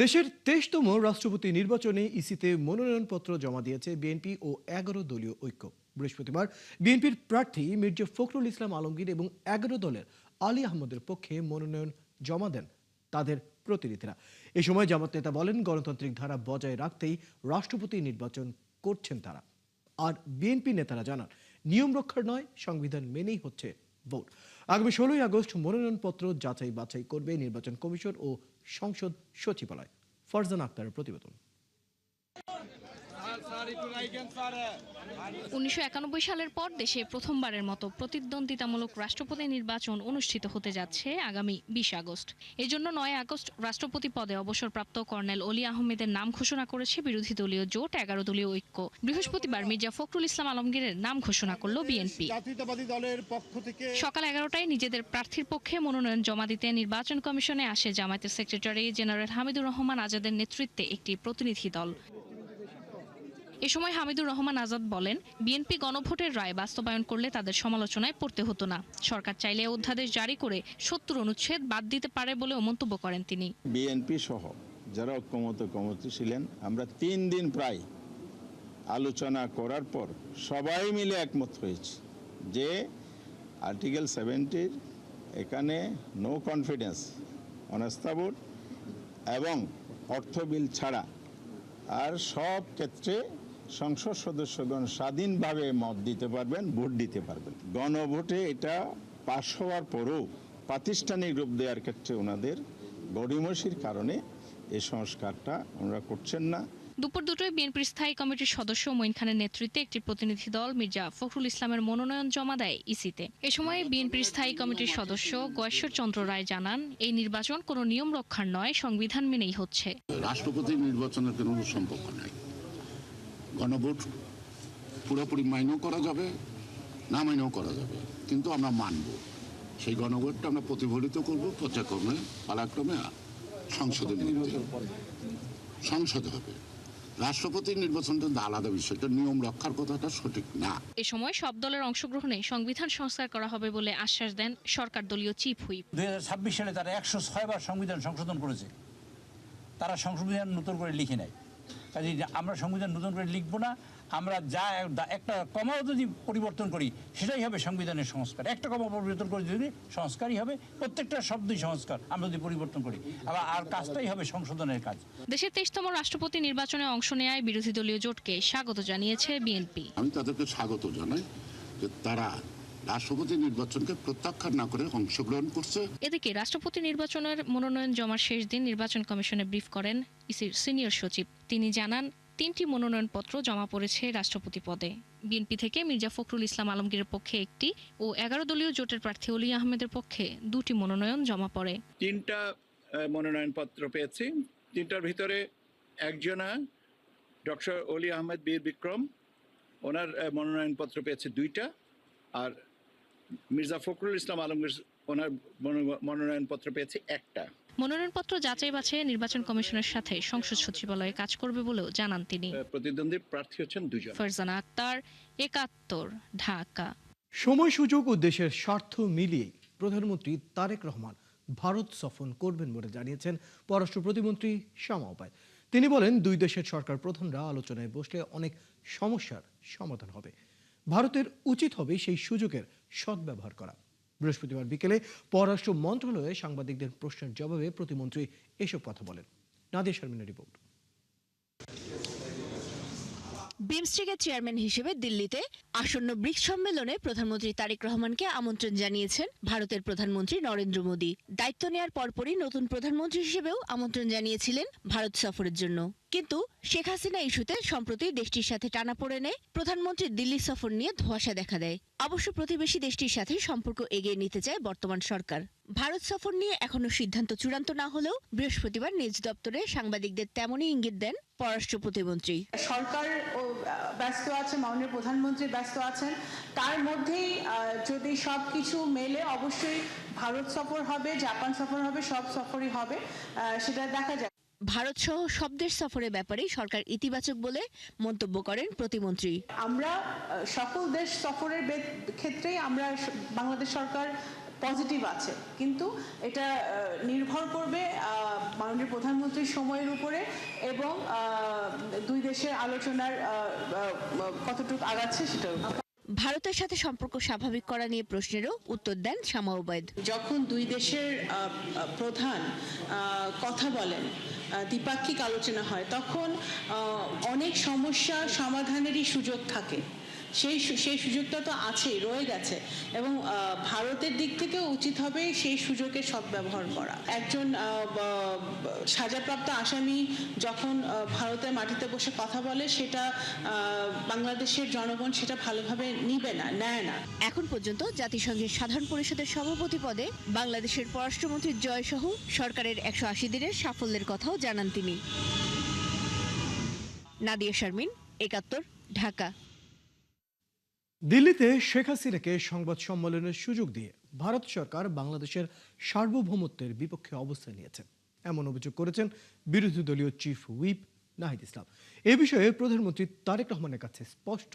দেশের 23তম রাষ্ট্রপতি নির্বাচনে ইসিতে মনোনয়নপত্র জমা দিয়েছে বিএনপি ও 11 দলীয় ঐক্য। বৃহস্পতিবার বিএনপির প্রার্থী মির্জা ফখরুল ইসলাম আলমগীর এবং 11 দলের আলী আহমদের পক্ষে মনোনয়ন জমা দেন তাদের প্রতিনিধিরা। এ সময় জামাত নেতা বলেন, গণতান্ত্রিক ধারা বজায় রাখতেই রাষ্ট্রপতি নির্বাচন করছেন তারা। আর বিএনপি নেতারা জানান, নিয়ম রক্ষার নয়, সংবিধান মেনেই হচ্ছে ভোট। আগামী 16 আগস্ট মনোনয়নপত্র যাচাই বাছাই করবে নির্বাচন কমিশন ও সংসদ সচিবালয়। ফারজানা আক্তারের প্রতিবেদন। 1991 সালের পর দেশে প্রথমবারের মতো প্রতিদ্বন্দ্বিতামূলক রাষ্ট্রপতি নির্বাচন অনুষ্ঠিত হতে যাচ্ছে আগামী 20 আগস্ট। এজন্য 9 আগস্ট রাষ্ট্রপতি পদে অবসরপ্রাপ্ত কর্নেল অলি আহমেদের নাম ঘোষণা করেছে বিরোধী দলীয় জোট 11 দলীয় ঐক্য। বৃহস্পতিবার মির্জা ফখরুল ইসলাম আলমগীরের নাম ঘোষণা করল বিএনপি। সকাল 11টায় নিজেদের প্রার্থীর পক্ষে মনোনয়ন জমা দিতে নির্বাচন কমিশনে আসে জামায়াতের সেক্রেটারি জেনারেল হামিদুর রহমান আজাদের নেতৃত্বে একটি প্রতিনিধি দল। এ সময় হামিদুর রহমান আজাদ বলেন, বিএনপি গণভোটের রায় বাস্তবায়ন করলে তাদের সমালোচনায় পড়তে হতো না। সরকার চাইলে অধ্যাদেশ জারি করে 70 অনুচ্ছেদ বাদ দিতে পারে বলেও মন্তব্য করেন তিনি। বিএনপি সহ যারা ঐক্যমত্য ছিলেন, আমরা 3 দিন প্রায় আলোচনা করার পর সবাই মিলে একমত হয়েছি যে আর্টিকেল 70 এখানে নো কনফিডেন্স, অনাস্থা ভোট এবং অর্থ বিল ছাড়া আর সব ক্ষেত্রে সংসদ সদস্যগণ স্বাধীনভাবে মত দিতে পারবেন, ভোট দিতে পারবেন। গণভোটে এটা পাশ হওয়ার পরও প্রাতিষ্ঠানিক রূপ দেওয়ার ক্ষেত্রে ওনাদের গড়িমসির কারণে এই সংস্কারটা ওনারা করছেন না। দুপুর 2টায় বিএনপির স্থায়ী কমিটির সদস্য মঈন খানের নেতৃত্বে একটি প্রতিনিধি দল মির্জা ফখরুল ইসলামের মনোনয়ন জমা দেয় ইসিতে। এ সময় বিএনপির স্থায়ী কমিটির সদস্য গয়েশ্বর চন্দ্র রায় জানান, এই নির্বাচন কোনো নিয়ম রক্ষার নয়, সংবিধান মেনেই হচ্ছে। রাষ্ট্রপতি নির্বাচনের কোনো সম্পর্ক নাই। গণভোট পুরোপুরি মাইনেও করা যাবে, না মাইনেও করা যাবে, কিন্তু আমরা মানব। সেই গণভোটটা আমরা প্রতিফলিত করব পর্যায়ক্রমে, পালাক্রমে সংসদে সংসদে হবে। রাষ্ট্রপতি নির্বাচনটা আলাদা বিষয়, নিয়ম রক্ষার কথাটা সঠিক না। এ সময় সব দলের অংশগ্রহণে সংবিধান সংস্কার করা হবে বলে আশ্বাস দেন সরকার দলীয় চিফ হুইপ। 2026 সালে তারা 106 বার সংবিধান সংশোধন করেছে। তারা সংবিধান নতুন করে লিখে নেয়। কাজে আমরা সংবিধান নতুন করে লিখবো না। আমরা যা একটা কমাও যদি পরিবর্তন করি সেটাই হবে সংবিধানের সংস্কার। একটা কমা পরিবর্তন করে যদি সংস্কারই হবে, প্রত্যেকটা শব্দই সংস্কার আমরা যদি পরিবর্তন করি, আবার আর কাজটাই হবে সংশোধনের কাজ। দেশের 23তম রাষ্ট্রপতি নির্বাচনে অংশ নেয় বিরোধী দলীয় জোটকে স্বাগত জানিয়েছে বিএনপি। আমি তাদেরকে স্বাগত জানাই যে তারা রাষ্ট্রপতি নির্বাচনকে প্রত্যাখ্যান না করে অংশগ্রহণ করছে। এদিকে রাষ্ট্রপতি নির্বাচনের মনোনয়ন জমার শেষ দিন নির্বাচন কমিশনে ব্রিফ করেন ইসির সিনিয়র সচিব। তিনি জানান, 3টি মনোনয়নপত্র জমা পড়েছে রাষ্ট্রপতি পদে। বিএনপি থেকে মির্জা ফখরুল ইসলাম আলমগীরের পক্ষে একটি ও 11 দলীয় জোটের প্রার্থী অলি আহমেদের পক্ষে 2টি মনোনয়ন জমা পড়ে। 3টা মনোনয়নপত্র পেয়েছি। 3টার ভিতরে একজনা ডক্টর অলি আহমেদ বীর বিক্রম, ওনার মনোনয়নপত্র পেয়েছে 2টা, আর মির্জা ফখরুল ইসলাম আলমগীর ওনার মনোনয়নপত্র পেয়েছে 1টা। মনোনয়নপত্র যাচাই বাছাই নির্বাচন কমিশনের সাথে সংসদ সচিবালয়ে কাজ করবে বলেও জানান তিনি। প্রতিদ্বন্দ্বী প্রার্থী হচ্ছেন 2 জন। ফারজানা আক্তার, 71, ঢাকা। সময় সুযোগ ও দেশের স্বার্থ মিলিয়ে প্রধানমন্ত্রী তারেক রহমান ভারত সফর করবেন বলে জানিয়েছেন পররাষ্ট্র প্রতিমন্ত্রী শামা ওবায়দ। তিনি বলেন, দুই দেশের সরকার প্রধানরা আলোচনায় বসলে অনেক সমস্যার সমাধান হবে। ভারতের উচিত হবে সেই সুযোগের সদ্ব্যবহার করা। বৃহস্পতিবার বিকেলে পররাষ্ট্র মন্ত্রণালয়ে সাংবাদিকদের প্রশ্নের জবাবে প্রতিমন্ত্রী এসব কথা বলেন। নাদিয়া শারমিনের রিপোর্ট। বিমস্টেকের চেয়ারম্যান হিসেবে দিল্লিতে আসন্ন ব্রিক্স সম্মেলনে প্রধানমন্ত্রী তারেক রহমানকে আমন্ত্রণ জানিয়েছেন ভারতের প্রধানমন্ত্রী নরেন্দ্র মোদী। দায়িত্ব নেয়ার পরপরই নতুন প্রধানমন্ত্রী হিসেবেও আমন্ত্রণ জানিয়েছিলেন ভারত সফরের জন্য। কিন্তু শেখ হাসিনা ইস্যুতে সম্প্রতি দেশটির সাথে টানাপোড়েনে প্রধানমন্ত্রীর দিল্লি সফর নিয়ে ধোঁয়াশা দেখা দেয়। অবশ্য প্রতিবেশী দেশটির সাথে সম্পর্ক এগিয়ে নিতে চায় বর্তমান সরকার। ভারত সফর নিয়ে এখনো সিদ্ধান্ত চূড়ান্ত না হলেও বৃহস্পতিবার নিজ দপ্তরে সাংবাদিকদের তেমনই ইঙ্গিত দেন পররাষ্ট্র প্রতিমন্ত্রী। সরকার ব্যস্ত আছে, মাননীয় প্রধানমন্ত্রী ব্যস্ত আছেন, তার মধ্যেই যদি সবকিছু মেলে অবশ্যই ভারত সফর হবে, জাপান সফর হবে, সব সফরই হবে, সেটা দেখা যায়। ভারত সহ সব দেশ সফরের ব্যাপারেই সরকার ইতিবাচক বলে মন্তব্য করেন প্রতিমন্ত্রী। আমরা সকল দেশ সফরের ক্ষেত্রেই আমরা বাংলাদেশ সরকার পজিটিভ আছে, কিন্তু এটা নির্ভর করবে মাননীয় প্রধানমন্ত্রীর সময়ের উপরে এবং দুই দেশের আলোচনার কতটুকু আগাচ্ছে সেটার উপরে। ভারতের সাথে সম্পর্ক স্বাভাবিক করা নিয়ে প্রশ্নেরও উত্তর দেন শামা ওবায়দ। যখন দুই দেশের প্রধান কথা বলেন, দ্বিপাক্ষিক আলোচনা হয়, তখন অনেক সমস্যা সমাধানেরই সুযোগ থাকে। সেই সুযোগটা তো আছেই, রয়ে গেছে, এবং ভারতের দিক থেকেও উচিত হবে সেই সুযোগের সদ্ব্যবহার করা। একজন সাজাপ্রাপ্ত আসামি যখন ভারতের মাটিতে বসে কথা বলে, সেটা বাংলাদেশের জনগণ সেটা ভালোভাবে নিবে না, নেয় না। এখন পর্যন্ত জাতিসংঘের সাধারণ পরিষদের সভাপতি পদে বাংলাদেশের পররাষ্ট্রমন্ত্রীর জয়সহ সরকারের 180 দিনের সাফল্যের কথাও জানান তিনি। নাদিয়া শারমিন, 71, ঢাকা। দিল্লিতে শেখ হাসিনাকে সংবাদ সম্মেলনের সুযোগ দিয়ে ভারত সরকার বাংলাদেশের সার্বভৌমত্বের বিপক্ষে অবস্থান নিয়েছে, এমন অভিযোগ করেছেন বিরোধী দলীয় চিফ হুইপ নাহিদ ইসলাম। এ বিষয়ে প্রধানমন্ত্রী তারেক রহমানের কাছে স্পষ্ট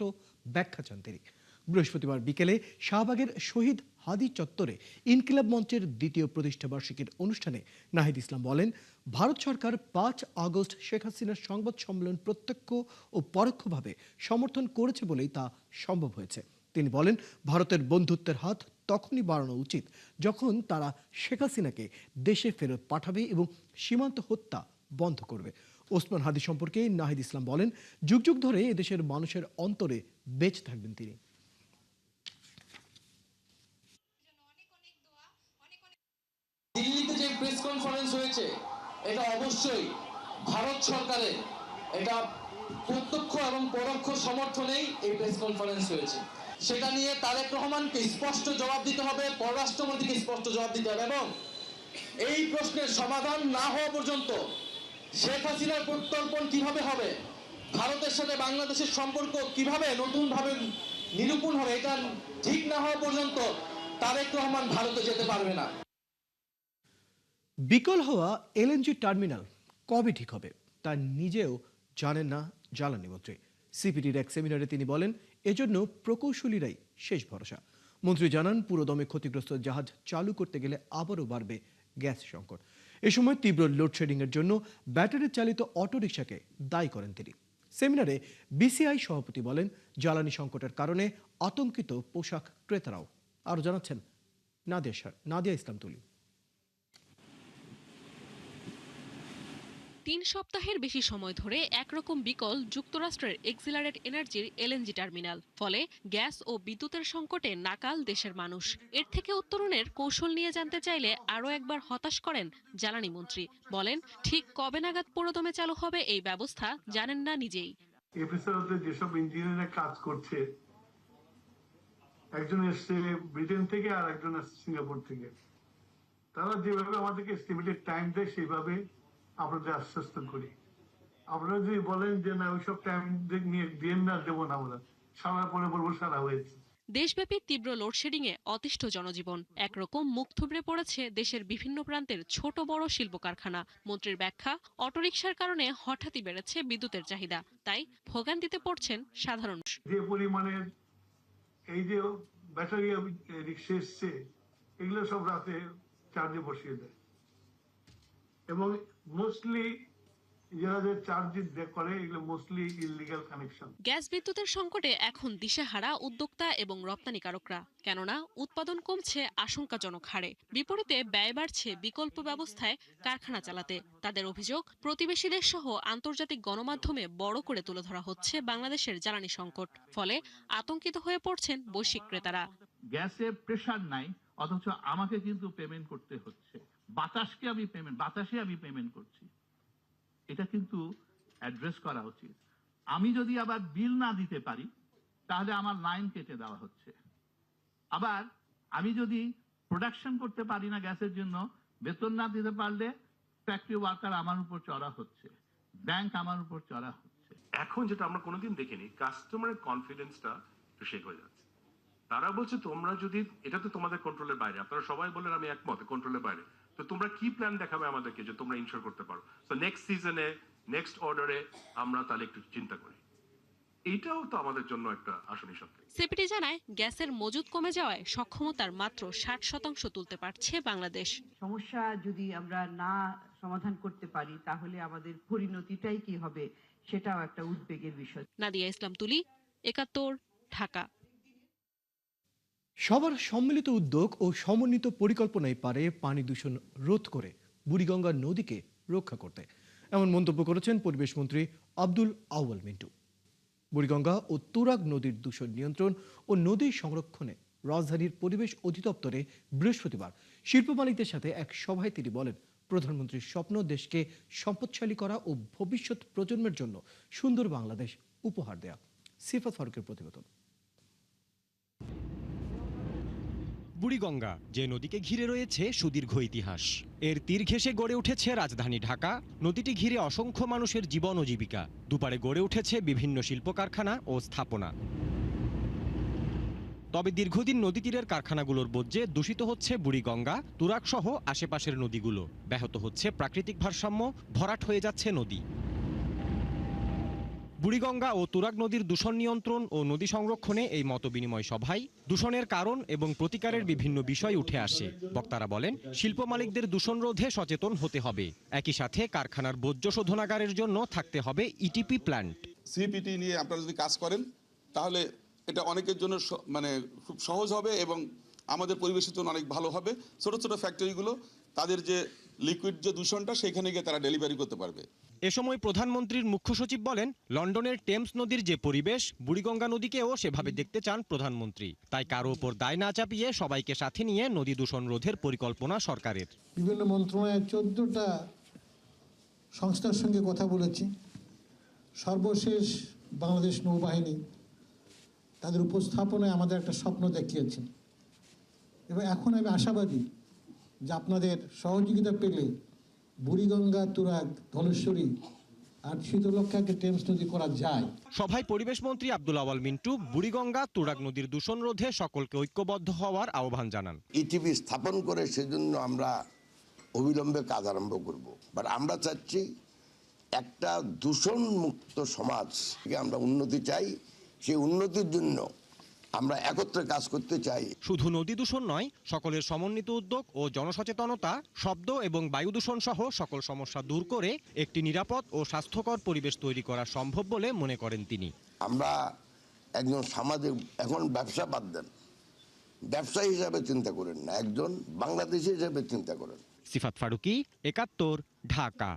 ব্যাখ্যা চান তিনি। বৃহস্পতিবার বিকেলে শাহবাগের শহীদ হাদি চত্বরে ইনকিলাব মঞ্চের দ্বিতীয় প্রতিষ্ঠাবার্ষিকীর অনুষ্ঠানে নাহিদ ইসলাম বলেন, ভারত সরকার 5 আগস্ট শেখ হাসিনার সংবাদ সম্মেলন প্রত্যক্ষ ও পরোক্ষভাবে সমর্থন করেছে বলেই তা সম্ভব হয়েছে। তিনি বলেন, ভারতের বন্ধুত্বের হাত তখনই বাড়ানো উচিত যখন তারা শেখ হাসিনাকে দেশে ফেরত পাঠাবে এবং সীমান্ত হত্যা বন্ধ করবে। ওসমান হাদি সম্পর্কে নাহিদ ইসলাম বলেন, যুগ যুগ ধরে এদেশের মানুষের অন্তরে বেঁচে থাকবেন তিনি। দিল্লিতে যে প্রেস কনফারেন্স হয়েছে, এটা অবশ্যই ভারত সরকারের এটা প্রত্যক্ষ এবং পরোক্ষ সমর্থনেই এই প্রেস কনফারেন্স হয়েছে। সেটা নিয়ে তারেক রহমানকে স্পষ্ট জবাব দিতে হবে, পররাষ্ট্রমন্ত্রীকে স্পষ্ট জবাব দিতে হবে, এবং এই প্রশ্নের সমাধান না হওয়া পর্যন্ত শেখ হাসিনার প্রত্যর্পণ কিভাবে হবে, ভারতের সাথে বাংলাদেশের সম্পর্ক কিভাবে নতুনভাবে নিরূপণ হবে, এটা ঠিক না হওয়া পর্যন্ত তারেক রহমান ভারতে যেতে পারবে না। বিকল হওয়া এলএনজি টার্মিনাল কবে ঠিক হবে তা নিজেও জানেন না জ্বালানি মন্ত্রী। সিপিডির এক সেমিনারে তিনি বলেন, এজন্য প্রকৌশলীরাই শেষ ভরসা। মন্ত্রী জানান, পুরোদমে ক্ষতিগ্রস্ত জাহাজ চালু করতে গেলে আবারও বাড়বে গ্যাস সংকট। এ সময় তীব্র লোডশেডিং এর জন্য ব্যাটারি চালিত অটোরিকশাকে দায়ী করেন তিনি। সেমিনারে বিসিআই সভাপতি বলেন, জ্বালানি সংকটের কারণে আতঙ্কিত পোশাক ক্রেতারাও। আরো জানাচ্ছেন নাদিয়া ইসলাম তুলি। 3 সপ্তাহের বেশি সময় ধরে একরকম বিকল যুক্তরাষ্ট্রের এক্সিলারেট এনার্জির এলএনজি টার্মিনাল। ফলে গ্যাস ও বিদ্যুতের সংকটে নাকাল দেশের মানুষ। এর থেকে উত্তরণের কৌশল নিয়ে জানতে চাইলে আরও একবার হতাশ করেন জ্বালানি মন্ত্রী। বলেন, ঠিক কবে নাগাদ পুরোদমে চালু হবে এই ব্যবস্থা জানেন না নিজেই। এপিসোডে যেসব ইঞ্জিনিয়াররা কাজ করছে, একজন এসছে ব্রিটেন থেকে আর একজন আসছে সিঙ্গাপুর থেকে, তারা যেভাবে আমাদেরকে এস্টিমেটেড টাইম দেয় সেইভাবে আপনাদের আশ্বস্ত করি। আপনারা যদি বলেন যে না ওইসব টাইম নিয়ে দিয়ে না, দেবো না, আমরা সারা পরে বলবো সারা হয়েছে। দেশব্যাপী তীব্র লোডশেডিং এ অতিষ্ঠ জনজীবন। একরকম মুখ থুবড়ে পড়েছে দেশের বিভিন্ন প্রান্তের ছোট বড় শিল্প কারখানা। মন্ত্রীর ব্যাখ্যা, অটোরিকশার কারণে হঠাৎই বেড়েছে বিদ্যুতের চাহিদা, তাই ভোগান্তিতে পড়ছেন সাধারণ। যে পরিমাণে এই যে ব্যাটারি রিক্সা এসছে, এগুলো সব রাতে চার্জে বসিয়ে দেয়, এবং মোস্টলি যারা চার্জ করে এগুলো মোস্টলি ইললিগ্যাল কানেকশন। গ্যাস বিদ্যুতের সংকটে এখন দিশেহারা উদ্যোক্তা এবং রপ্তানিকারকরা, কেননা উৎপাদন কমছে আশঙ্কাজনক হারে। বিপরীতে ব্যয় বাড়ছে বিকল্প ব্যবস্থায় কারখানা চালাতে। তাদের অভিযোগ, প্রতিবেশী দেশ সহ আন্তর্জাতিক গণমাধ্যমে বড় করে তুলে ধরা হচ্ছে বাংলাদেশের জ্বালানি সংকট। ফলে আতঙ্কিত হয়ে পড়ছেন বৈশ্বিক ক্রেতারা। গ্যাসে প্রেসার নাই, অথচ আমাকে কিন্তু পেমেন্ট করতে হচ্ছে। বাতাসে আমি পেমেন্ট করছি। এটা কিন্তু অ্যাড্রেস করা উচিত। আমি যদি আবার বিল না দিতে পারি, তাহলে আমার লাইন কেটে দেওয়া হচ্ছে। আবার আমি যদি প্রোডাকশন করতে পারি না গ্যাসের জন্য, বেতন না দিতে পারলে ফ্যাক্টরি ওয়ার্কার আমার উপর চড়া হচ্ছে, ব্যাংক আমার উপর চড়া হচ্ছে। এখন যেটা আমরা কোনোদিন দেখিনি, কাস্টমারের কনফিডেন্সটা শেক হয়ে যাচ্ছে। তারা বলছে, তোমরা যদি, এটা তো তোমাদের কন্ট্রোলের বাইরে, আপনারা সবাই বললেন আমি একমত কন্ট্রোলের বাইরে, তো তোমরা কি প্ল্যান দেখাবে আমাদেরকে যে তোমরা ইনশিওর করতে পারো। তো নেক্সট সিজনে, নেক্সট অর্ডারে আমরা তাহলে একটু চিন্তা করি। এইটাও তো আমাদের জন্য একটা আসনি সংকেত। সিপিডি জানায় গ্যাসের মজুদ কমে যাওয়ায় সক্ষমতার মাত্র 60% তুলতে পারছে বাংলাদেশ। সমস্যা যদি আমরা না সমাধান করতে পারি তাহলে আমাদের পরিণতিটাই কি হবে সেটাও একটা উদ্বেগের বিষয়। নাদিয়া ইসলাম তুলি, ৭১, ঢাকা। সবার সম্মিলিত উদ্যোগ ও সমন্বিত পরিকল্পনায় পারে পানি দূষণ রোধ করে বুড়িগঙ্গা নদীকে রক্ষা করতে, এমন মন্তব্য করেছেন পরিবেশ মন্ত্রী আব্দুল আউয়াল মিন্টু। বুড়িগঙ্গা ও তুরাগ নদীর দূষণ নিয়ন্ত্রণ ও নদী সংরক্ষণে রাজধানীর পরিবেশ অধিদপ্তরে বৃহস্পতিবার শিল্প মালিকদের সাথে এক সভায় তিনি বলেন, প্রধানমন্ত্রীর স্বপ্ন দেশকে সম্পদশালী করা ও ভবিষ্যৎ প্রজন্মের জন্য সুন্দর বাংলাদেশ উপহার দেয়া। সিফাত ফারুকের প্রতিবেদন। বুড়িগঙ্গা যে নদীকে ঘিরে রয়েছে সুদীর্ঘ ইতিহাস, এর তীর ঘেঁষে গড়ে উঠেছে রাজধানী ঢাকা। নদীটি ঘিরে অসংখ্য মানুষের জীবন ও জীবিকা। দুপারে গড়ে উঠেছে বিভিন্ন শিল্প কারখানা ও স্থাপনা। তবে দীর্ঘদিন নদী তীরের কারখানাগুলোর বর্জ্যে দূষিত হচ্ছে বুড়িগঙ্গা, তুরাগ সহ আশেপাশের নদীগুলো। ব্যাহত হচ্ছে প্রাকৃতিক ভারসাম্য, ভরাট হয়ে যাচ্ছে নদী। বুড়িগঙ্গা ও তুরাগ নদীর দূষণ নিয়ন্ত্রণ ও নদী সংরক্ষণে এই মতবিনিময় সভায় দূষণের কারণ এবং প্রতিকারের বিভিন্ন বিষয় উঠে আসে। বক্তারা বলেন, শিল্প মালিকদের দূষণ রোধে সচেতন হতে হবে। একই সাথে কারখানার বর্জ্য শোধনাগারের জন্য থাকতে হবে ইটিপি প্ল্যান্ট। সিপিটি নিয়ে আপনারা যদি কাজ করেন তাহলে এটা অনেকের জন্য মানে খুব সহজ হবে এবং আমাদের পরিবেশের জন্য অনেক ভালো হবে। ছোট ছোট ফ্যাক্টরিগুলো তাদের যে লিকুইড যে দূষণটা সেখানে গিয়ে তারা ডেলিভারি করতে পারবে। এ সময় প্রধানমন্ত্রীর মুখ্য সচিব বলেন, লন্ডনের টেমস নদীর যে পরিবেশ, বুড়িগঙ্গা নদীকেও সেভাবে দেখতে চান প্রধানমন্ত্রী। তাই কারো ওপর দায় না চাপিয়ে সবাইকে সাথে নিয়ে নদী দূষণ রোধের পরিকল্পনা সরকারের। বিভিন্ন মন্ত্রণালয়ের 14টা সংস্থার সঙ্গে কথা বলেছি। সর্বশেষ বাংলাদেশ নৌবাহিনী তাদের উপস্থাপনায় আমাদের একটা স্বপ্ন দেখিয়েছেন এবং এখন আমি আশাবাদী যে আপনাদের সহযোগিতা পেলে বুড়িগঙ্গা, তুরাগ, ধলেশ্বরী আর শীতলক্ষাকে টেমস নদী করা যায়। সভায় পরিবেশ মন্ত্রী আব্দুল আউয়াল মিন্টু বুড়িগঙ্গা, তুরাগ নদীর দূষণ রোধে সকলকে ঐক্যবদ্ধ হওয়ার আহ্বান জানান। ইটিভি স্থাপন করে সেজন্য আমরা অবিলম্বে কাজ আরম্ভ করব। বাট আমরা চাচ্ছি একটা দূষণ মুক্ত সমাজ থেকে আমরা উন্নতি চাই। সেই উন্নতির জন্য আমরা একত্রে কাজ করতে চাই। শুধু নদী দূষণ নয়, সকলের সমন্বিত উদ্যোগ ও জনসচেতনতা শব্দ এবং বায়ু দূষণ সহ সকল সমস্যা দূর করে একটি নিরাপদ ও স্বাস্থ্যকর পরিবেশ তৈরি করা সম্ভব বলে মনে করেন তিনি। আমরা একজন সামাজিক, এখন ব্যবসা বাদ দেন, ব্যবসা হিসাবে চিন্তা করেন না, একজন বাংলাদেশি হিসাবে চিন্তা করেন। সিফাত ফারুকি, ৭১, ঢাকা।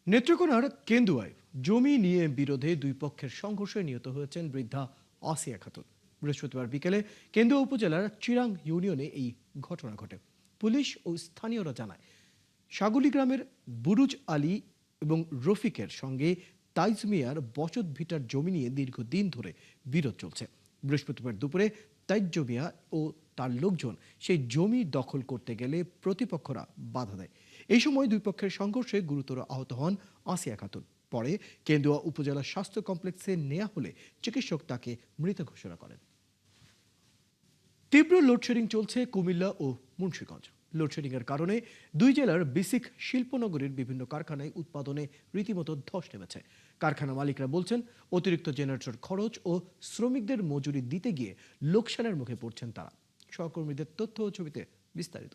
নেত্রকোনার কেন্দুয়ায় জমি নিয়ে বিরোধে দুই পক্ষের সংঘর্ষে নিহত হয়েছেন বৃদ্ধা আসিয়া খাতুন। বৃহস্পতিবার বিকেলে কেন্দুয়া উপজেলার চিরাং ইউনিয়নে এই ঘটনা ঘটে। পুলিশ ও স্থানীয়রা জানায়, সাগুলি গ্রামের বুরুজ আলী এবং রফিকের সঙ্গে তাইজ মিয়ার বসত ভিটার জমি নিয়ে দীর্ঘদিন ধরে বিরোধ চলছে। বৃহস্পতিবার দুপুরে তাইজ মিয়া ও তার লোকজন সেই জমি দখল করতে গেলে প্রতিপক্ষরা বাধা দেয়। এই সময় দুই পক্ষের সংঘর্ষে গুরুতর আহত হন আসিয়া খাতুন। পরে কেন্দুয়া উপজেলা স্বাস্থ্য কমপ্লেক্সে নেওয়া হলে চিকিৎসক তাকে মৃত ঘোষণা করেন। তীব্র লোডশেডিং চলছে কুমিল্লা ও মুন্সিগঞ্জ। লোডশেডিং এর কারণে দুই জেলার বেসিক শিল্পনগরীর বিভিন্ন কারখানায় উৎপাদনে রীতিমতো ধস নেমেছে। কারখানা মালিকরা বলছেন, অতিরিক্ত জেনারেটর খরচ ও শ্রমিকদের মজুরি দিতে গিয়ে লোকসানের মুখে পড়ছেন তারা। সহকর্মীদের তথ্য ও ছবিতে বিস্তারিত।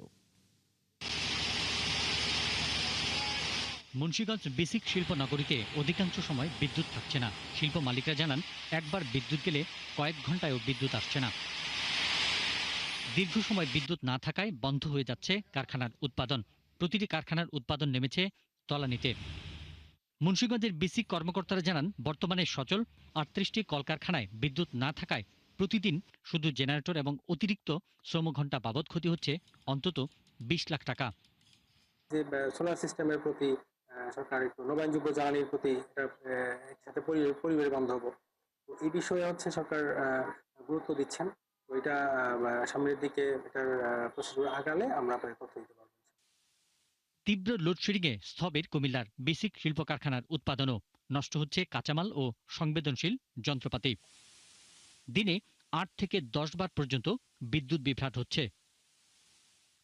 মুন্সিগঞ্জ বেসিক শিল্প নগরীতে অধিকাংশ সময় বিদ্যুৎ থাকছে না। শিল্প মালিকরা জানান, একবার বিদ্যুৎ গেলে কয়েক ঘন্টায়ও বিদ্যুৎ আসছে না। দীর্ঘ সময় বিদ্যুৎ না থাকায় বন্ধ হয়ে যাচ্ছে কারখানার উৎপাদন। প্রতিটি কারখানার উৎপাদন নেমেছে তলানিতে। মুন্সিগঞ্জের বেসিক কর্মকর্তারা জানান, বর্তমানে সচল ৩৮টি কলকারখানায় বিদ্যুৎ না থাকায় প্রতিদিন শুধু জেনারেটর এবং অতিরিক্ত শ্রমঘণ্টা বাবদ ক্ষতি হচ্ছে অন্তত ২০ লাখ টাকা। যে সোলার সিস্টেমের প্রতি সরকার একটু নবায়নযোগ্য জ্বালানির প্রতি একসাথে পরিবেশ বান্ধব, এই বিষয়ে হচ্ছে সরকার গুরুত্ব দিচ্ছেন। ওইটা সামনের দিকে এটার প্রসেসর আগালে আমরা তথ্য দিতে পারবো। তীব্র লোডশেডিংয়ে স্থবির কুমিল্লার বেসিক শিল্প কারখানার উৎপাদনও। নষ্ট হচ্ছে কাঁচামাল ও সংবেদনশীল যন্ত্রপাতি। দিনে ৮ থেকে ১০ বার পর্যন্ত বিদ্যুৎ বিভ্রাট হচ্ছে।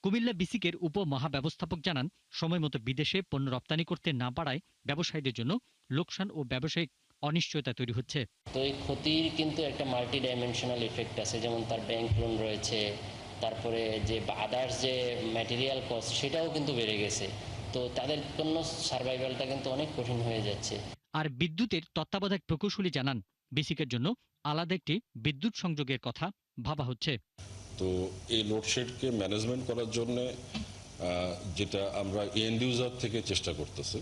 কুমিল্লা বেসিকের উপমহাব্যবস্থাপক জানান, সময়মতো বিদেশে পণ্য রপ্তানি করতে না পারায় ব্যবসায়ীদের জন্য লোকসান ও ব্যবসায়িক অনিশ্চয়তা তৈরি হচ্ছে। তো এই ক্ষতির কিন্তু একটা মাল্টি ডাইমেনশনাল ইফেক্ট আছে, যেমন তার ব্যাংক লোন রয়েছে, তারপরে যে আদার্স যে ম্যাটেরিয়াল কস্ট সেটাও কিন্তু বেড়ে গেছে। তো তাদের জন্য সার্ভাইভালটা কিন্তু অনেক কঠিন হয়ে যাচ্ছে। আর বিদ্যুতের তত্ত্বাবধায়ক প্রকৌশলী জানান, বেসিকের জন্য আলাদা একটি বিদ্যুৎ সংযোগের কথা ভাবা হচ্ছে। তো এই লোডশেডকে ম্যানেজমেন্ট করার জন্য যেটা আমরা এন্ড ইউজার থেকে চেষ্টা করতেছি,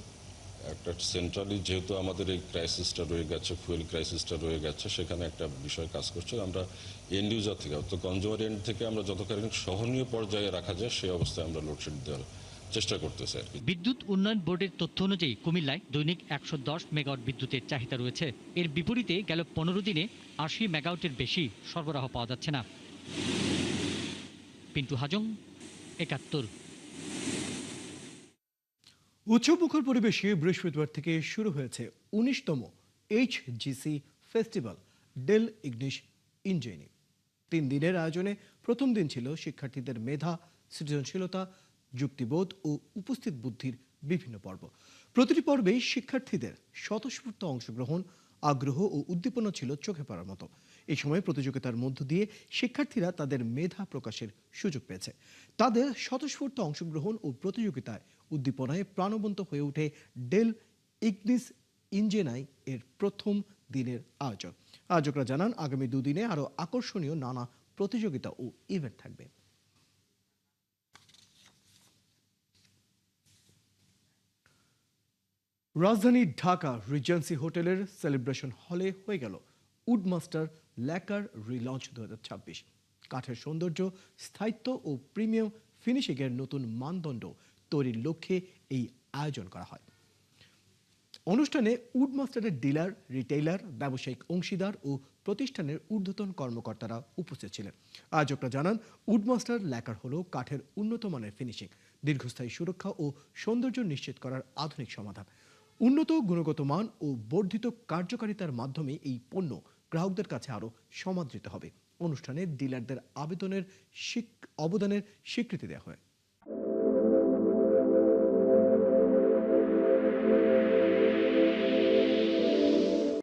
একটা সেন্ট্রালি যেহেতু আমাদের এই ক্রাইসিসটা রয়ে গেছে, ফুয়েল ক্রাইসিসটা রয়ে গেছে, সেখানে একটা বিষয় কাজ করছে। আমরা এন্ড ইউজার থেকে অর্থাৎ কনজিউমার এন্ড থেকে আমরা যতখানি সহনীয় পর্যায়ে রাখা যায় সেই অবস্থায় আমরা লোডশেড দেওয়ার চেষ্টা করতেছি আর কি। বিদ্যুৎ উন্নয়ন বোর্ডের তথ্য অনুযায়ী কুমিল্লায় দৈনিক 110 মেগাওয়াট বিদ্যুতের চাহিদা রয়েছে। এর বিপরীতে গেল 15 দিনে 80 মেগাওয়াটের বেশি সরবরাহ পাওয়া যাচ্ছে না। পিন্টু হাজং, 71। উৎসবমুখর পরিবেশে বৃহস্পতিবার থেকে শুরু হয়েছে 19তম HGC ফেস্টিভ্যাল ডেল ইগনিশ ইঞ্জিনি। 3 দিনের আয়োজনে প্রথম দিন ছিল শিক্ষার্থীদের মেধা, সৃজনশীলতা, যুক্তিবোধ ও উপস্থিত বুদ্ধির বিভিন্ন পর্ব। প্রতিটি পর্বেই শিক্ষার্থীদের স্বতঃস্ফূর্ত অংশগ্রহণ, আগ্রহ ও উদ্দীপনা ছিল চোখে পড়ার মতো। এই সময় প্রতিযোগিতার মধ্য দিয়ে শিক্ষার্থীরা তাদের মেধা প্রকাশের সুযোগ পেয়েছে। তাদের স্বতঃস্ফূর্ত অংশগ্রহণ ও প্রতিযোগিতায় উদ্দীপনায় প্রাণবন্ত হয়ে ওঠে ডেল ইগনিস ইঞ্জেনাই এর প্রথম দিনের আয়োজন। আয়োজকরা জানান, আগামী দুদিনে আরও আকর্ষণীয় নানা প্রতিযোগিতা ও ইভেন্ট থাকবে। রাজধানী ঢাকা রিজেন্সি হোটেলের সেলিব্রেশন হলে হয়ে গেল উডমাস্টার ল্যাকার রিলঞ্চ 2026। কাঠের সৌন্দর্য, স্থায়িত্ব ও প্রিমিয়াম ফিনিশিংয়ের নতুন মানদণ্ড তৈরির লক্ষ্যে এই আয়োজন করা হয়। অনুষ্ঠানে উডমাস্টারের ডিলার, রিটেইলার, ব্যবসায়িক অংশীদার ও প্রতিষ্ঠানের ঊর্ধ্বতন কর্মকর্তারা উপস্থিত ছিলেন। আয়োজকরা জানান, উডমাস্টার ল্যাকার হল কাঠের উন্নত মানের ফিনিশিং, দীর্ঘস্থায়ী সুরক্ষা ও সৌন্দর্য নিশ্চিত করার আধুনিক সমাধান। উন্নত গুণগত মান ও বর্ধিত কার্যকারিতার মাধ্যমে এই পণ্য গ্রাহকদের কাছে আরও সমাদৃত হবে। অনুষ্ঠানে ডিলারদের অবদানের স্বীকৃতি দেওয়া হয়।